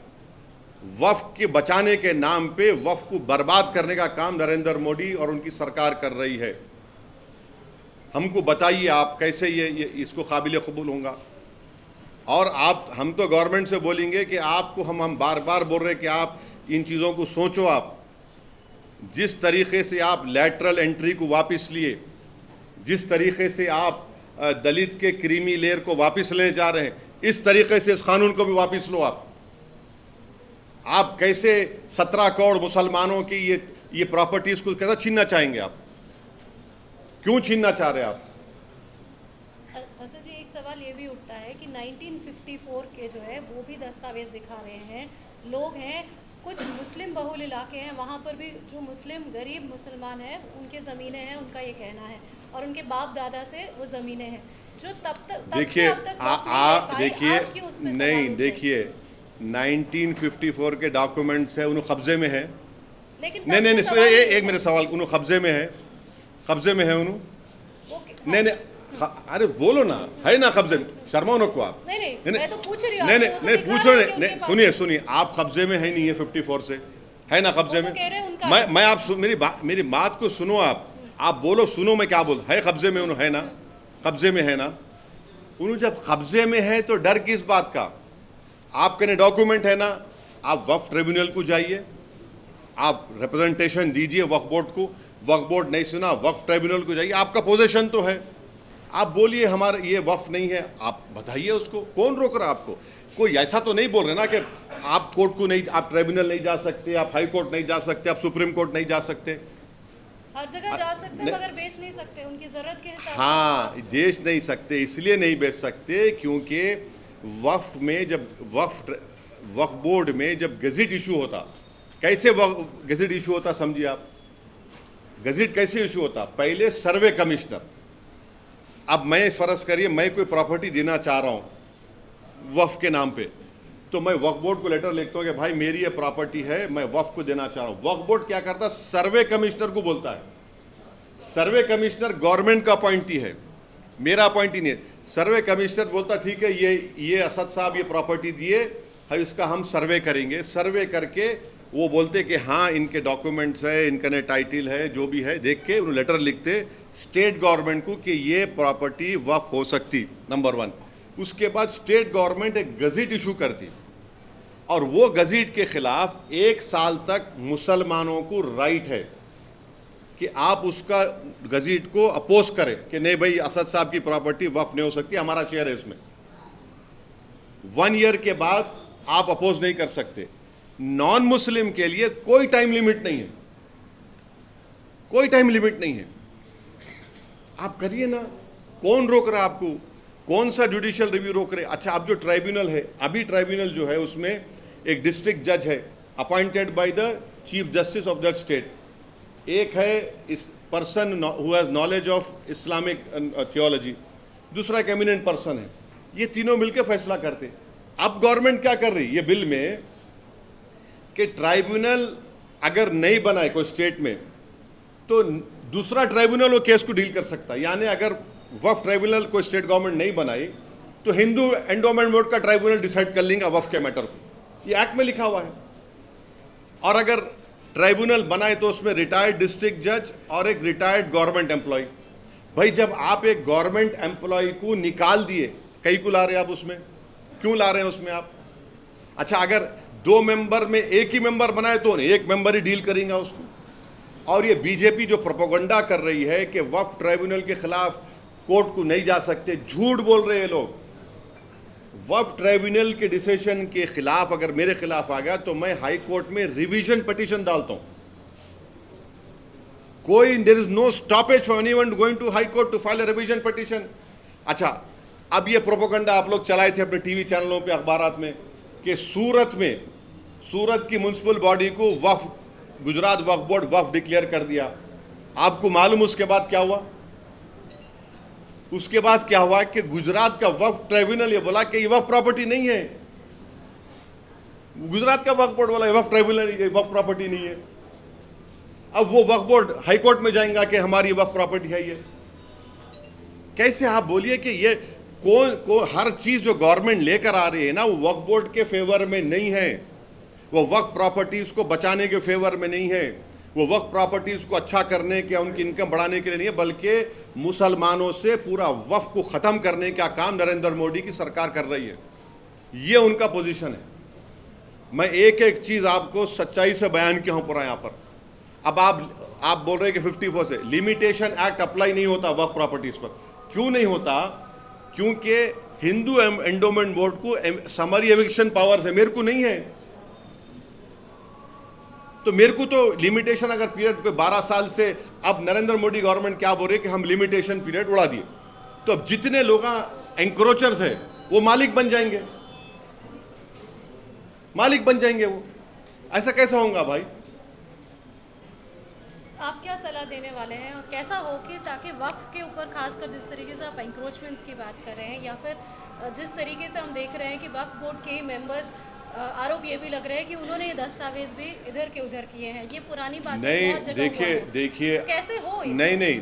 वक्फ के बचाने के नाम पे वक्फ को बर्बाद करने का काम नरेंद्र मोदी और उनकी सरकार कर रही है। हमको बताइए आप कैसे ये इसको काबिल कबूल होगा। और हम तो गवर्नमेंट से बोलेंगे कि आपको हम बार बार बोल रहे हैं कि आप इन चीज़ों को सोचो। आप जिस तरीके से आप लैटरल एंट्री को वापस लिए, जिस तरीके से आप दलित के क्रीमी लेयर को वापस ले जा रहे हैं, इस तरीके से इस कानून को भी वापस लो। आप कैसे 17 करोड़ मुसलमानों की ये प्रॉपर्टीज को कैसे छीनना चाहेंगे? आप क्यों छीनना चाह रहे हैं आप? असद जी, एक सवाल ये भी उठता है कि 1954 के जो है वो भी दस्तावेज दिखा रहे हैं। लोग हैं, कुछ मुस्लिम बहुल इलाके हैं, वहाँ पर भी जो मुस्लिम गरीब मुसलमान हैं उनके ज़मीनें हैं, उनका ये कहना है, और उनके बाप दादा से वो ज़मीनें हैं जो तब देखिए नहीं देखिए 1954 के डॉक्यूमेंट्स है, उन्होंने कब्जे में है। लेकिन नहीं एक मेरे सवाल, उन्होंने कब्जे में है, कब्जे में है उन्होंने। नहीं अरे बोलो ना, है ना कब्जे में? शर्मा को आप नहीं मैं तो पूछ रही हूँ। नहीं पूछो नहीं, सुनिए आप कब्जे में है नहीं है 54 से, है ना कब्जे में? मैं आप मेरी बात को सुनो। आप बोलो, सुनो मैं क्या बोल, है कब्जे में उन्होंने, है ना कब्जे में, है ना? उन्होंने जब कब्जे में है तो डर किस बात का? आपके डॉक्यूमेंट है ना, आप वक्फ ट्रिब्यूनल को जाइए, आप रिप्रेजेंटेशन दीजिए वक्फ बोर्ड को। वक्फ बोर्ड नहीं सुना, वक्फ ट्रिब्यूनल को जाइए, आपका पोजीशन तो है, आप बोलिए हमारा ये वक्फ नहीं है, आप बताइए उसको। कौन रोक रहा आपको? कोई ऐसा तो नहीं बोल रहे ना कि आप कोर्ट को नहीं, आप ट्रिब्यूनल नहीं जा सकते, आप हाई कोर्ट नहीं जा सकते, आप सुप्रीम कोर्ट नहीं जा सकते। हर जगह जा सकते हैं मगर बेच नहीं सकते, उनकी जरूरत के हिसाब से। हाँ, बेच नहीं सकते, इसलिए नहीं बेच सकते क्योंकि वक्फ में जब वक्फ बोर्ड में जब गज़ेट इशू होता, कैसे गज़ेट इशू होता समझिए आप। गज़ेट कैसे इशू होता? पहले सर्वे कमिश्नर, अब मैं फर्ज करिए मैं कोई प्रॉपर्टी देना चाह रहा हूँ वक्फ के नाम पे, तो मैं वक्फ बोर्ड को लेटर लिखता हूँ कि भाई मेरी ये प्रॉपर्टी है, मैं वक्फ को देना चाह रहा हूँ। वक्फ बोर्ड क्या करता? सर्वे कमिश्नर को बोलता है। सर्वे कमिश्नर गवर्नमेंट का अपॉइंटी है, मेरा अपॉइंटी नहीं है। सर्वे कमिश्नर बोलता ठीक है ये असद साहब ये प्रॉपर्टी दिए है, इसका हम सर्वे करेंगे। सर्वे करके वो बोलते कि हाँ इनके डॉक्यूमेंट्स है, इनका ने टाइटल है, जो भी है देख के उन्हें लेटर लिखते स्टेट गवर्नमेंट को कि ये प्रॉपर्टी वक्फ हो सकती, नंबर 1। उसके बाद स्टेट गवर्नमेंट एक गज़ेट इशू करती और वो गज़ेट के खिलाफ 1 साल तक मुसलमानों को राइट है कि आप उसका गज़ेट को अपोज करें कि नहीं भाई असद साहब की प्रॉपर्टी वक्फ नहीं हो सकती, हमारा शेयर है इसमें। 1 ईयर के बाद आप अपोज नहीं कर सकते। नॉन मुस्लिम के लिए कोई टाइम लिमिट नहीं है, कोई टाइम लिमिट नहीं है, आप करिए ना। कौन रोक रहा है आपको? कौन सा जुडिशियल रिव्यू रोक रहे? अच्छा, अब जो ट्राइब्यूनल है, अभी ट्राइब्यूनल जो है उसमें एक डिस्ट्रिक्ट जज है appointed by the chief justice of that state, एक है इस person who has knowledge of Islamic theology, दूसरा एक एमिनेंट पर्सन है। ये तीनों मिलकर फैसला करते। अब गवर्नमेंट क्या कर रही है ये बिल में कि ट्राइब्यूनल अगर नहीं बनाए कोई स्टेट में तो दूसरा ट्राइब्यूनल वो केस को डील कर सकता है। यानी अगर वक्फ ट्राइब्यूनल कोई स्टेट गवर्नमेंट नहीं बनाई तो हिंदू एंडोमेंट बोर्ड का ट्राइब्यूनल डिसाइड कर लेंगे वक्फ के मैटर को, ये एक्ट में लिखा हुआ है। और अगर ट्राइब्यूनल बनाए तो उसमें रिटायर्ड डिस्ट्रिक्ट जज और एक रिटायर्ड गवर्नमेंट एम्प्लॉय। भाई जब आप एक गवर्नमेंट एम्प्लॉय को निकाल दिए, कई को ला रहे हैं आप उसमें, क्यों ला रहे हैं उसमें आप? अच्छा, अगर 2 मेंबर में एक ही मेंबर बनाए तो नहीं, एक मेंबर ही डील करेंगे उसको। और ये बीजेपी जो प्रोपेगेंडा कर रही है कि वक्फ ट्राइब्यूनल के खिलाफ कोर्ट को नहीं जा सकते, झूठ बोल रहे हैं लोग। वक्फ ट्राइब्यूनल के डिसीजन के खिलाफ अगर मेरे खिलाफ आ गया तो मैं हाई कोर्ट में रिवीजन पिटीशन डालता हूं। कोई there is no stoppage for anyone going to high court to file a revision petition. अच्छा, अब ये प्रोपेगेंडा आप लोग चलाए थे अपने टीवी चैनलों पे, अखबारात में कि सूरत की म्युनिसिपल बॉडी को वक्फ, गुजरात वक्फ बोर्ड वक्फ डिक्लेयर कर दिया। आपको मालूम उसके बाद क्या हुआ? उसके बाद क्या हुआ कि गुजरात का वक्फ ट्राइब्यूनल ये बोला कि ये वक्फ प्रॉपर्टी नहीं है, गुजरात का वक्फ बोर्ड वाला वक्फ ट्राइब्यूनल, ये वक्फ प्रॉपर्टी नहीं है। अब वो वक्फ बोर्ड हाई कोर्ट में जाएगा कि हमारी वक्फ प्रॉपर्टी है ये। कैसे आप बोलिए कि ये कौन हर चीज जो गवर्नमेंट लेकर आ रही है ना, वो वक्फ बोर्ड के फेवर में नहीं है, वो वक्फ प्रॉपर्टीज को बचाने के फेवर में नहीं है, वो वक्फ प्रॉपर्टीज को अच्छा करने के, उनकी इनकम बढ़ाने के लिए नहीं है, बल्कि मुसलमानों से पूरा वक्फ को खत्म करने का काम नरेंद्र मोदी की सरकार कर रही है। ये उनका पोजीशन है। मैं एक एक चीज आपको सच्चाई से बयान किया हूं पूरा यहां पर। अब आप बोल रहे हैं कि 54 से लिमिटेशन एक्ट अप्लाई नहीं होता वक्फ प्रॉपर्टीज पर। क्यों नहीं होता? क्योंकि हिंदू एंडोमेंट बोर्ड को समरी एविक्शन पावर्स है, मेरे को नहीं है। तो मेरे को तो लिमिटेशन अगर पीरियड कोई 12 साल से, अब नरेंद्र मोदी गवर्नमेंट क्या बोल रही है कि हम लिमिटेशन पीरियड उड़ा दिए, तो अब जितने लोग एंक्रोचर्स है वो मालिक बन जाएंगे, मालिक बन जाएंगे वो। ऐसा कैसा होगा भाई? आप क्या सलाह देने वाले हैं और कैसा हो कि ताकि वक्फ के ऊपर खासकर जिस तरीके से आप एंक्रोचमेंट्स की बात कर रहे हैं, या फिर जिस तरीके से हम देख रहे हैं कि वक्फ बोर्ड के मेंबर्स, आरोप ये भी लग रहे हैं कि उन्होंने ये दस्तावेज भी इधर के उधर किए हैं। ये पुरानी बात नहीं, बहुत जगह हुआ है। देखिए कैसे हो ये? नहीं,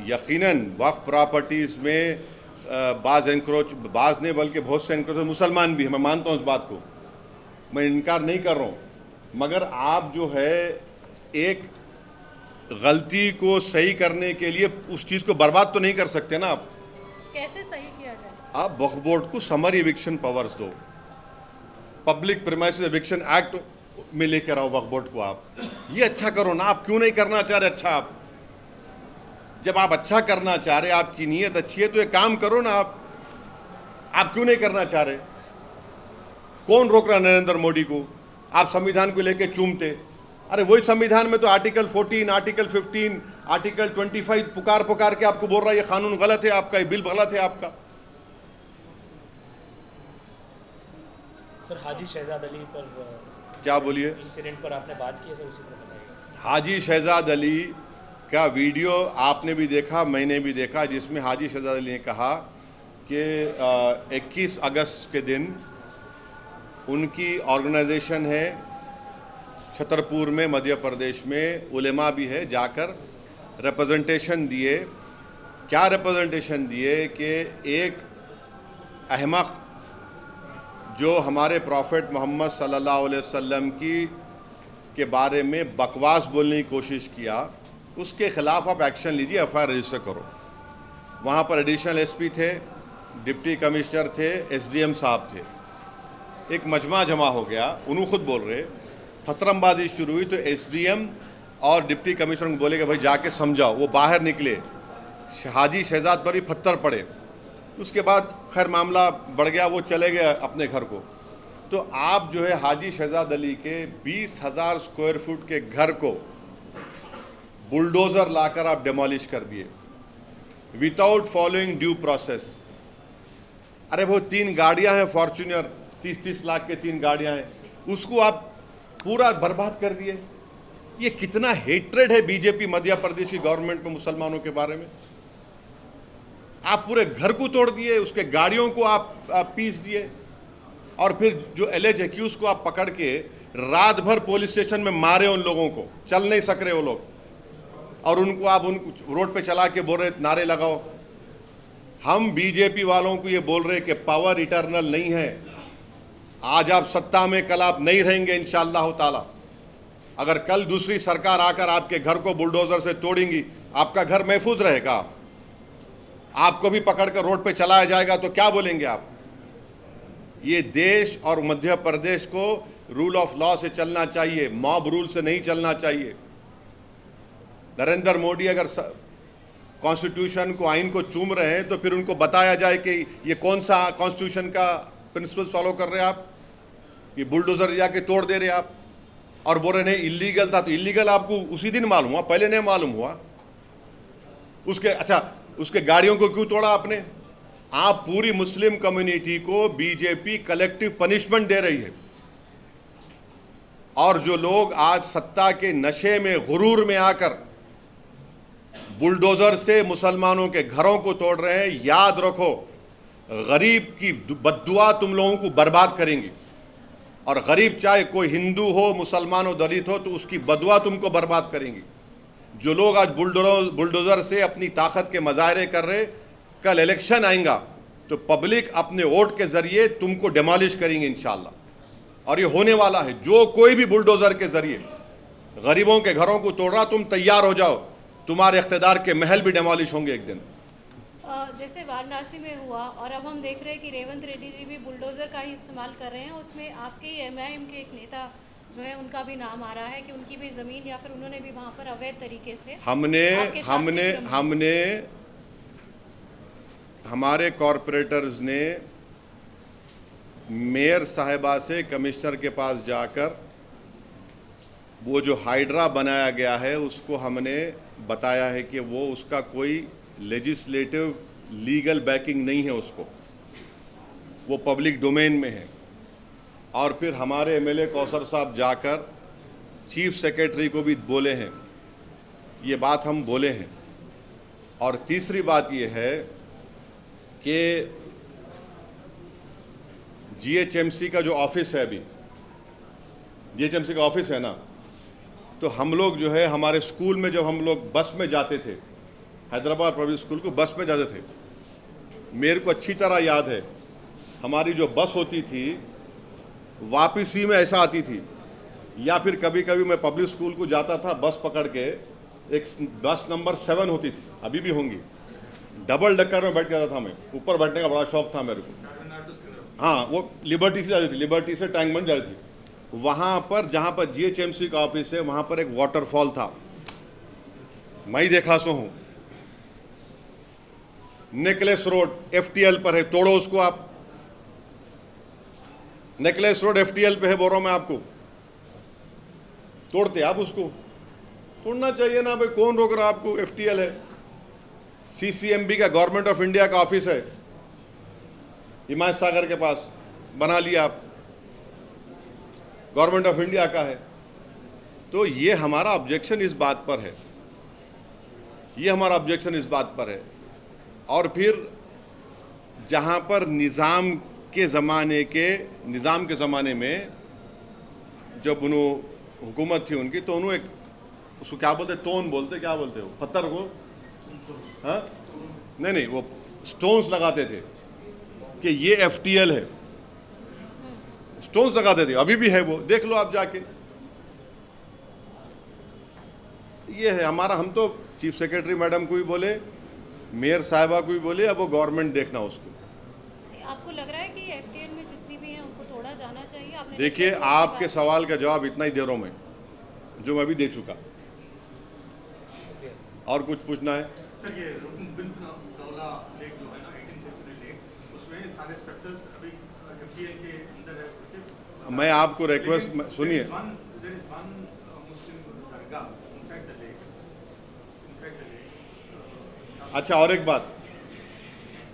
यकीनन वक्फ प्रॉपर्टीज में बाज नहीं बल्कि बहुत से एंक्रोच मुसलमान भी है, मैं मानता हूँ उस बात को, मैं इनकार नहीं कर रहा हूँ। मगर आप जो है एक गलती को सही करने के लिए उस चीज़ को बर्बाद तो नहीं कर सकते ना आप। कैसे सही किया जाए? आप वक्फ बोर्ड को समर इविक्शन पावर्स दो, पब्लिक प्रीमाइसेस एविक्शन एक्ट में लेकर आओ वक्फ बोर्ड को। आप ये अच्छा करो ना। आप क्यों नहीं करना चाह रहे अच्छा? आप जब आप अच्छा करना चाह रहे, आपकी नीयत अच्छी है, तो एक काम करो ना। आप क्यों नहीं करना चाह रहे? कौन रोक रहा नरेंद्र मोदी को? आप संविधान को लेकर चूमते, अरे वही संविधान में तो आर्टिकल 14, आर्टिकल 15, आर्टिकल 25 पुकार के आपको बोल रहा है ये कानून गलत है आपका, ये बिल गलत है आपका। सर, हाजी शहजाद अली पर क्या बोलिए? इंसिडेंट पर आपने बात की है सर, उसी पर बताइए। हाजी शहजाद अली का वीडियो आपने भी देखा, मैंने भी देखा, जिसमें हाजी शहजाद अली ने कहा कि 21 अगस्त के दिन उनकी ऑर्गेनाइजेशन है छतरपुर में, मध्य प्रदेश में, उलेमा भी है, जाकर रिप्रेजेंटेशन दिए। क्या रिप्रेजेंटेशन दिए कि एक अहमक जो हमारे प्रॉफेट मोहम्मद सल्लल्लाहु अलैहि वसल्लम के बारे में बकवास बोलने की कोशिश किया, उसके खिलाफ आप एक्शन लीजिए, एफआईआर रजिस्टर करो। वहाँ पर एडिशनल एसपी थे, डिप्टी कमिश्नर थे, एसडीएम साहब थे। एक मजमा जमा हो गया, उन्होंने खुद बोल रहे, पत्थरबाजी शुरू हुई तो एसडीएम और डिप्टी कमिश्नर को बोले कि भाई जाके समझाओ। वो बाहर निकले, हाजी शहजाद पर भी पत्थर पड़े। उसके बाद खैर मामला बढ़ गया, वो चले गए अपने घर को। तो आप जो है हाजी शहजाद अली के 20,000 स्क्वायर फुट के घर को बुलडोज़र लाकर आप डिमोलिश कर दिए विदाउट फॉलोइंग ड्यू प्रोसेस। अरे वो 3 गाड़ियां हैं फॉर्च्यूनर, 30-30 लाख के 3 गाड़ियां हैं, उसको आप पूरा बर्बाद कर दिए। ये कितना हेट्रेड है बीजेपी मध्य प्रदेश की गवर्नमेंट में मुसलमानों के बारे में। आप पूरे घर को तोड़ दिए, उसके गाड़ियों को आप पीस दिए, और फिर जो एलेज एक्यूज को आप पकड़ के रात भर पुलिस स्टेशन में मारे उन लोगों को, चल नहीं सक रहे वो लोग, और उनको आप रोड पे चला के बोल रहे नारे लगाओ। हम बीजेपी वालों को ये बोल रहे कि पावर इटर्नल नहीं है। आज आप सत्ता में, कल आप नहीं रहेंगे इंशाअल्लाह ताला। अगर कल दूसरी सरकार आकर आपके घर को बुलडोजर से तोड़ेंगी, आपका घर महफूज रहेगा? आपको भी पकड़कर रोड पे चलाया जाएगा तो क्या बोलेंगे आप? ये देश और मध्य प्रदेश को रूल ऑफ लॉ से चलना चाहिए, मॉब रूल से नहीं चलना चाहिए। नरेंद्र मोदी अगर कॉन्स्टिट्यूशन को, आइन को चूम रहे हैं तो फिर उनको बताया जाए कि ये कौन सा कॉन्स्टिट्यूशन का प्रिंसिपल फॉलो कर रहे हैं आप। ये बुलडोजर जाके तोड़ दे रहे आप और बोल रहे नहीं इलीगल था। तो इलीगल आपको उसी दिन मालूम हुआ, पहले नहीं मालूम हुआ? उसके गाड़ियों को क्यों तोड़ा आपने? आप पूरी मुस्लिम कम्युनिटी को बीजेपी कलेक्टिव पनिशमेंट दे रही है, और जो लोग आज सत्ता के नशे में, गुरूर में आकर बुलडोजर से मुसलमानों के घरों को तोड़ रहे हैं, याद रखो गरीब की बद्दुआ तुम लोगों को बर्बाद करेंगी। और गरीब चाहे कोई हिंदू हो, मुसलमान हो, दलित हो, तो उसकी बदुआ तुमको बर्बाद करेंगी। जो लोग आज बुलडोज़र से अपनी ताकत के मज़ाहरे कर रहे, कल इलेक्शन आएगा तो पब्लिक अपने वोट के ज़रिए तुमको डिमोलिश करेंगे इंशाल्लाह। और ये होने वाला है। जो कोई भी बुलडोज़र के ज़रिए गरीबों के घरों को तोड़ रहा, तुम तैयार हो जाओ, तुम्हारे इख्तिदार के महल भी डिमोलिश होंगे एक दिन। जैसे वाराणसी में हुआ और अब हम देख रहे हैं कि रेवंत रेड्डी जी भी बुलडोज़र का ही इस्तेमाल कर रहे हैं। उसमें आपके एमआईएम के एक नेता जो है उनका भी नाम आ रहा है कि उनकी भी ज़मीन या फिर उन्होंने भी वहाँ पर अवैध तरीके से हमने हमारे कॉरपोरेटर्स ने मेयर साहिबा से कमिश्नर के पास जाकर वो जो हाइड्रा बनाया गया है उसको हमने बताया है कि वो उसका कोई लेजिस्लेटिव लीगल बैकिंग नहीं है, उसको वो पब्लिक डोमेन में है। और फिर हमारे एमएलए कौसर साहब जाकर चीफ सेक्रेटरी को भी बोले हैं, ये बात हम बोले हैं। और तीसरी बात ये है कि जीएचएमसी का जो ऑफिस है, अभी जीएचएमसी का ऑफिस है ना, तो हम लोग जो है हमारे स्कूल में जब हम लोग बस में जाते थे, हैदराबाद पब्लिक स्कूल को बस में जाते थे, मेरे को अच्छी तरह याद है हमारी जो बस होती थी वापसी में ऐसा आती थी, या फिर कभी कभी मैं पब्लिक स्कूल को जाता था बस पकड़ के, एक बस नंबर 7 होती थी, अभी भी होंगी, डबल डक्कर में बैठ जाता था मैं, ऊपर बैठने का बड़ा शौक था मेरे को। हाँ, वो लिबर्टी से जाती थी, लिबर्टी से टैंकबंद जाती थी। वहाँ पर जहाँ पर जीएचएमसी का ऑफिस है वहाँ पर एक वाटरफॉल था, मैं ही देखा सो हूँ। नेकलेस रोड एफटीएल पर है, तोड़ो उसको आप। नेकलेस रोड एफटीएल पे है, बोल रहा हूं मैं आपको, तोड़ते आप उसको? तोड़ना चाहिए ना भाई, कौन रोक रहा आपको? एफटीएल है, सीसीएमबी का, गवर्नमेंट ऑफ इंडिया का ऑफिस है हिमायत सागर के पास, बना लिया आप, गवर्नमेंट ऑफ इंडिया का है। तो ये हमारा ऑब्जेक्शन इस बात पर है, ये हमारा ऑब्जेक्शन इस बात पर है। और फिर जहाँ पर निज़ाम के ज़माने में जब उन्होंने हुकूमत थी उनकी, तो उन्होंने एक उसको क्या बोलते, टोन बोलते, क्या बोलते हो, पत्थर को, हाँ नहीं, वो स्टोन्स लगाते थे कि ये एफटीएल है, स्टोन्स लगाते थे, अभी भी है वो, देख लो आप जाके। ये है हमारा। हम तो चीफ सेक्रेटरी मैडम को भी बोले, मेयर साहिबा को भी बोले, अब वो गवर्नमेंट देखना उसको। आपको लग रहा है कि एफटीएल में जितनी भी हैं उनको तोड़ा जाना चाहिए? आपने देखिए, आपके सवाल का जवाब इतना ही दे रहा हूं मैं, जो मैं भी दे चुका। और कुछ पूछना है? सर, ये रुकनबिंदौला लेक जो है ना, 18 सेंचुरी लेक, उसमें सारे स्ट्रक्चर्स अभी एफटीएल के अंदर है। मैं आपको रिक्वेस्ट, सुनिए, अच्छा और एक बात,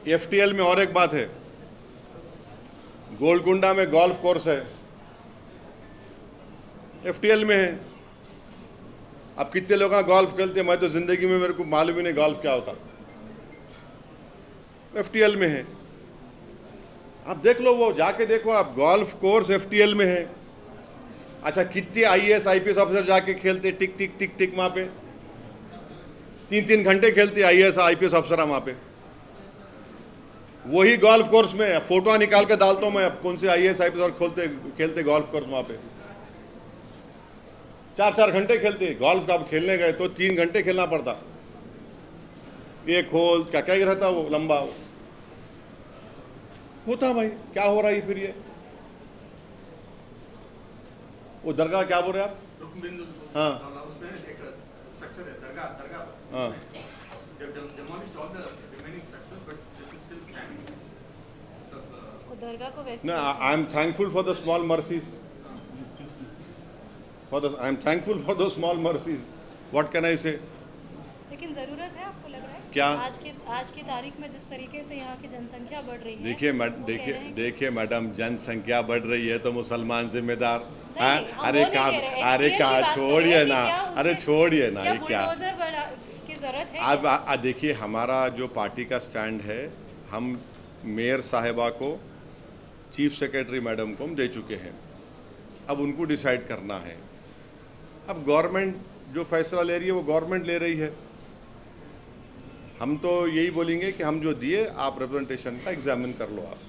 एफटीएल में और एक बात है, गोलकुंडा में गोल्फ कोर्स है, एफटीएल में है। अब कितने लोग गोल्फ खेलते हैं, मैं तो जिंदगी में मेरे को मालूम ही नहीं गोल्फ क्या होता, एफटीएल में है। आप देख लो, वो जाके देखो आप, गोल्फ कोर्स एफटीएल में है। अच्छा, कितने आईएएस आईपीएस ऑफिसर जाके खेलते, टिक टिक टिक टिक, वहां पे 3-3 घंटे खेलते आईएएस आईपीएस अफसर वहां पे, वही गोल्फ कोर्स में। फोटो निकाल के डालता हूं मैं, कौन से आईएएस आईपीएस और खेलते गोल्फ कोर्स वहां पे, 4-4 घंटे खेलते गोल्फ। का खेलने गए तो 3 घंटे खेलना पड़ता, एक होल क्या क्या रहता, वो लंबा होता। भाई क्या हो रहा है फिर ये? वो दरगाह क्या बोल रहे आप? हाँ उसमें एक स्ट्रक्चर है, दरगाह हाँ, दरगाह को वैसे no, I am thankful for the small mercies. I am thankful for those small mercies. What can I say? लेकिन ज़रूरत है, आपको लग रहा है क्या? आज की तारीख में जिस तरीके से यहाँ की जनसंख्या बढ़ रही है, देखिए मैडम, जनसंख्या बढ़ रही है तो मुसलमान जिम्मेदार? नहीं, अरे छोड़िए ना, अरे छोड़िए ना, ये क्या की जरूरत है? अब देखिए, हमारा जो पार्टी का स्टैंड है, हम मेयर साहिबा को, चीफ सेक्रेटरी मैडम को हम दे चुके हैं। अब उनको डिसाइड करना है। अब गवर्नमेंट जो फैसला ले रही है वो गवर्नमेंट ले रही है। हम तो यही बोलेंगे कि हम जो दिए आप रिप्रेजेंटेशन का एग्जामिन कर लो आप।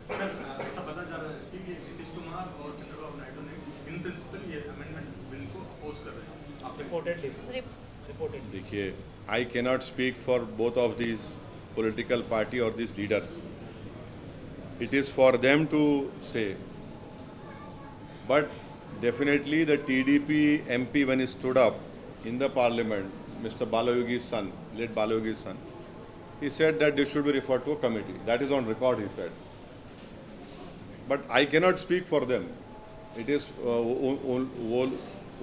सर ऐसा पता चल रहा है कि नीतीश कुमार और चंद्रबाबू नायडू ने इन प्रिंसिपल ये अमेंडमेंट बिल को अपोज कर रहे हैं। आप रिपोर्टेड देखिए, I cannot speak for both of these political party और these leaders. It is for them to say, but definitely the TDP MP when he stood up in the parliament, Mr. Balayogi's son, late Balayogi's son, he said that this should be referred to a committee. That is on record, he said. But I cannot speak for them. It is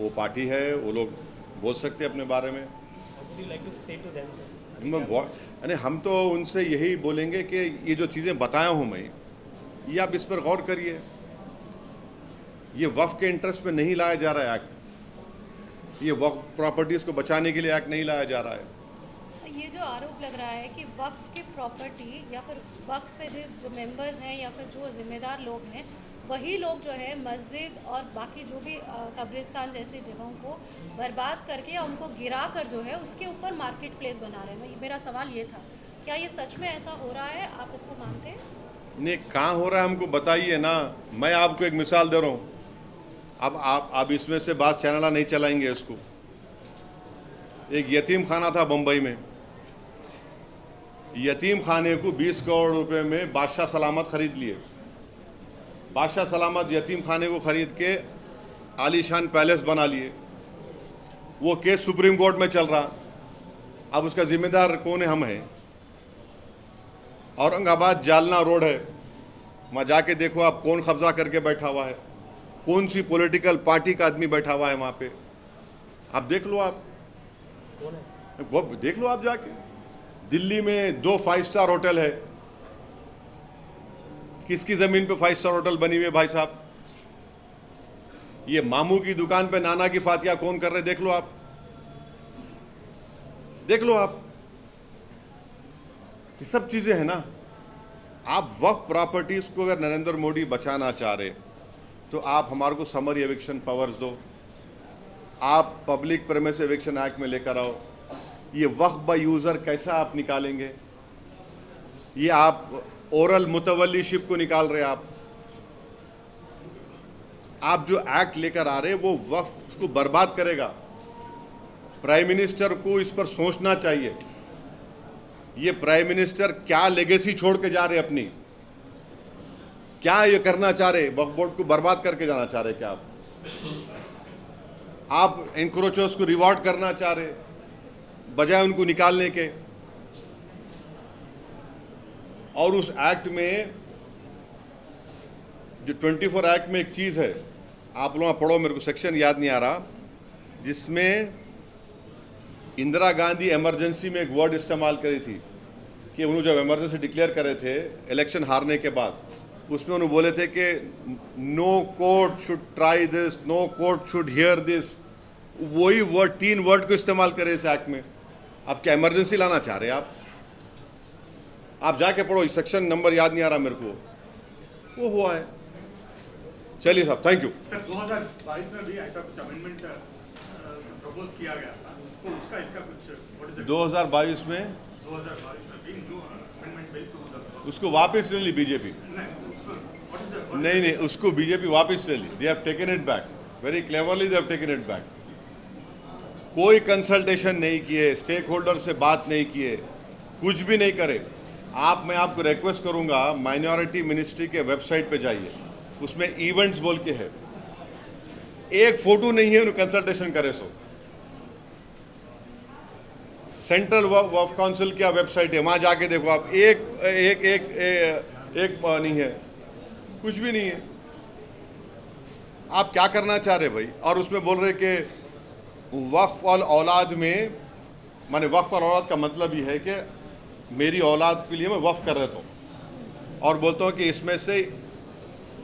वो party है, वो लोग बोल सकते हैं अपने बारे में। Would you like to say to them, sir? अरे हम तो उनसे यही बोलेंगे कि ये जो चीज़ें बताया हूँ मैं, ये आप इस पर गौर करिए। ये वक्फ के इंटरेस्ट में नहीं लाया जा रहा है एक्ट। ये वक्फ प्रॉपर्टीज़ को बचाने के लिए एक्ट नहीं लाया जा रहा है। तो ये जो आरोप लग रहा है कि वक्फ की प्रॉपर्टी या फिर वक्फ से जो मेंबर्स हैं या फिर जो जिम्मेदार लोग हैं, वही लोग जो है मस्जिद और बाकी जो भी कब्रिस्तान जैसी जगहों को बर्बाद करके या उनको गिरा कर जो है उसके ऊपर मार्केट प्लेस बना रहे हैं। मेरा सवाल ये था, क्या ये सच में ऐसा हो रहा है? आप इसको मानते हैं? नहीं, कहाँ हो रहा है हमको बताइए ना। मैं आपको एक मिसाल दे रहा हूँ। अब आप इसमें से बात चैनल नहीं चलाएंगे इसको। एक यतीम खाना था बम्बई में। यतीम खाने को 20 करोड़ रुपए में बादशाह सलामत खरीद लिए। बादशाह सलामत यतीम खाने को खरीद के आलीशान पैलेस बना लिए। वो केस सुप्रीम कोर्ट में चल रहा। अब उसका जिम्मेदार कौन है? हम हैं। औरंगाबाद जालना रोड है, वहाँ जाके देखो आप कौन कब्जा करके बैठा हुआ है, कौन सी पॉलिटिकल पार्टी का आदमी बैठा हुआ है वहाँ पे। आप देख लो, आप कौन है सर? वो देख लो आप जाके। दिल्ली में 2 5 स्टार होटल है। किसकी जमीन पे 5 स्टार होटल बनी हुई है भाई साहब? ये मामू की दुकान पे नाना की फातिया कौन कर रहे? देख लो आप, देख लो आप। ये सब चीजें हैं ना। आप वक्फ प्रॉपर्टीज को अगर नरेंद्र मोदी बचाना चाह रहे तो आप हमारे को समरी एविक्शन पावर्स दो। आप पब्लिक प्रेमिस एविक्शन एक्ट में लेकर आओ। ये वक्फ बाय यूजर कैसा आप निकालेंगे? ये आप ओरल मुतवल्लीशिप को निकाल रहे। आप जो एक्ट लेकर आ रहे वो वक्फ को बर्बाद करेगा। प्राइम मिनिस्टर को इस पर सोचना चाहिए। ये प्राइम मिनिस्टर क्या लेगेसी छोड़ के जा रहे अपनी? क्या ये करना चाह रहे? वक्फ बोर्ड को बर्बाद करके जाना चाह रहे क्या आप एनक्रोचर्स को रिवॉर्ड करना चाह रहे बजाय उनको निकालने के? और उस एक्ट में जो 24 एक्ट में एक चीज है, आप लोग पढ़ो, मेरे को सेक्शन याद नहीं आ रहा, जिसमें इंदिरा गांधी इमरजेंसी में एक वर्ड इस्तेमाल करी थी कि उन्होंने जब इमरजेंसी डिक्लेयर करे थे इलेक्शन हारने के बाद, उसमें उन्होंने बोले थे कि no court should try this, no court should hear this. वही वर्ड, 3 वर्ड को इस्तेमाल करे इस एक्ट में। अब क्या इमरजेंसी लाना चाह रहे आप जाके पढ़ो, सेक्शन नंबर याद नहीं आ रहा मेरे को, वो हुआ है। चलिए साहब, थैंक यू। सर 2022 में भी ऐसा कुछ अमेंडमेंट प्रपोज किया गया था, तो उसका इसका कुछ 2022 में 2022 में भी न्यू अमेंडमेंट बिल टू उसको वापस ले ली बीजेपी। नहीं, उसको बीजेपी वापस ले ली। They have taken it back, very cleverly they have taken it back. कोई कंसल्टेशन नहीं किए, स्टेक होल्डर से बात नहीं किए, कुछ भी नहीं करे। मैं आपको रिक्वेस्ट करूंगा, माइनॉरिटी मिनिस्ट्री के वेबसाइट पे जाइए, उसमें इवेंट्स बोल के है, एक फोटो नहीं है उन्हें कंसल्टेशन करे सो। सेंट्रल वक्फ काउंसिल की वेबसाइट है, वहां जाके देखो आप, एक नहीं है, कुछ भी नहीं है। आप क्या करना चाह रहे भाई? और उसमें बोल रहे कि वक्फ और औलाद में, माने वक्फ और औलाद का मतलब ये है कि मेरी औलाद के लिए मैं वक्फ कर रहा हूँ, और बोलता हूँ कि इसमें से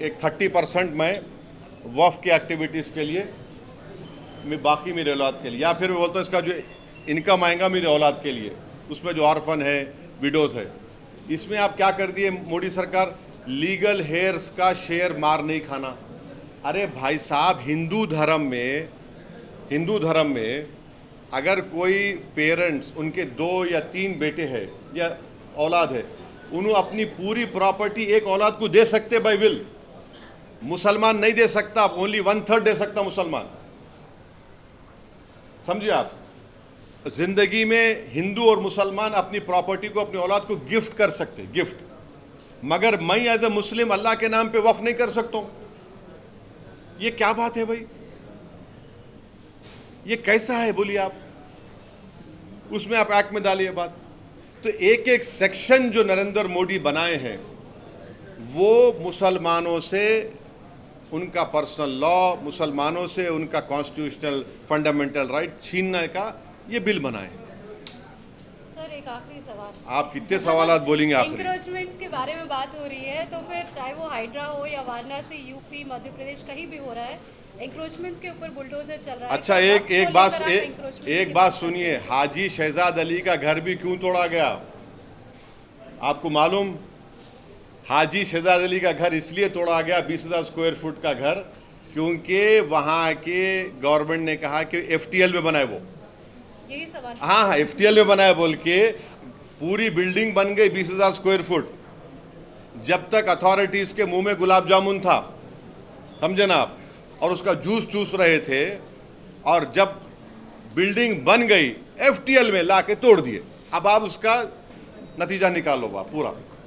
एक 30% मैं वक्फ की एक्टिविटीज़ के लिए, मैं बाकी मेरे औलाद के लिए, या फिर मैं बोलता हूँ इसका जो इनकम आएगा मेरे औलाद के लिए, उसमें जो ऑर्फन है, विडोज है। इसमें आप क्या कर दिए मोदी सरकार? लीगल हेयर्स का शेयर मार नहीं खाना। अरे भाई साहब, हिंदू धर्म में अगर कोई पेरेंट्स, उनके 2 या 3 बेटे हैं या औलाद है, उन्होंने अपनी पूरी प्रॉपर्टी एक औलाद को दे सकते बाय विल। मुसलमान नहीं दे सकता, ओनली 1/3 दे सकता मुसलमान। समझिए आप, जिंदगी में हिंदू और मुसलमान अपनी प्रॉपर्टी को, अपनी औलाद को गिफ्ट कर सकते, गिफ्ट। मगर मैं एज ए मुस्लिम अल्लाह के नाम पे वक्फ नहीं कर सकता हूं। ये क्या बात है भाई? ये कैसा है बोलिए आप? उसमें आप एक्ट में डालिए बात। तो एक एक सेक्शन जो नरेंद्र मोदी बनाए हैं, वो मुसलमानों से उनका पर्सनल लॉ, मुसलमानों से उनका कॉन्स्टिट्यूशनल फंडामेंटल राइट छीनने का ये बिल बनाए हैं। सर एक आखिरी सवाल, आप कितने सवालात बोलेंगे आखिरी? इंक्रोचमेंट्स के बारे में बात हो रही है, तो फिर चाहे वो हाइड्रा हो या वाराणसी, यूपी, मध्य प्रदेश, कहीं भी हो रहा है, इंक्रोचमेंट्स के ऊपर बुलडोजर चल रहा है। अच्छा, तो एक वक्त को एक लेकर बात आप encroachment एक की बात बात सुनिए, हाजी शहजाद अली का घर भी क्यों तोड़ा गया आपको मालूम? हाजी शहजाद अली का घर इसलिए तोड़ा गया, 20,000 स्क्वायर फुट का घर, क्योंकि वहां के गवर्नमेंट ने कहा कि FTL में बनाए वो। यही सवाल। हाँ, FTL में बनाया बोल के पूरी बिल्डिंग बन गई 20,000 स्क्वायर फुट। जब तक अथॉरिटीज के मुंह में गुलाब जामुन था, समझे ना आप, और उसका जूस चूस रहे थे, और जब बिल्डिंग बन गई FTL में ला के तोड़ दिए। अब आप उसका नतीजा निकालो आप पूरा।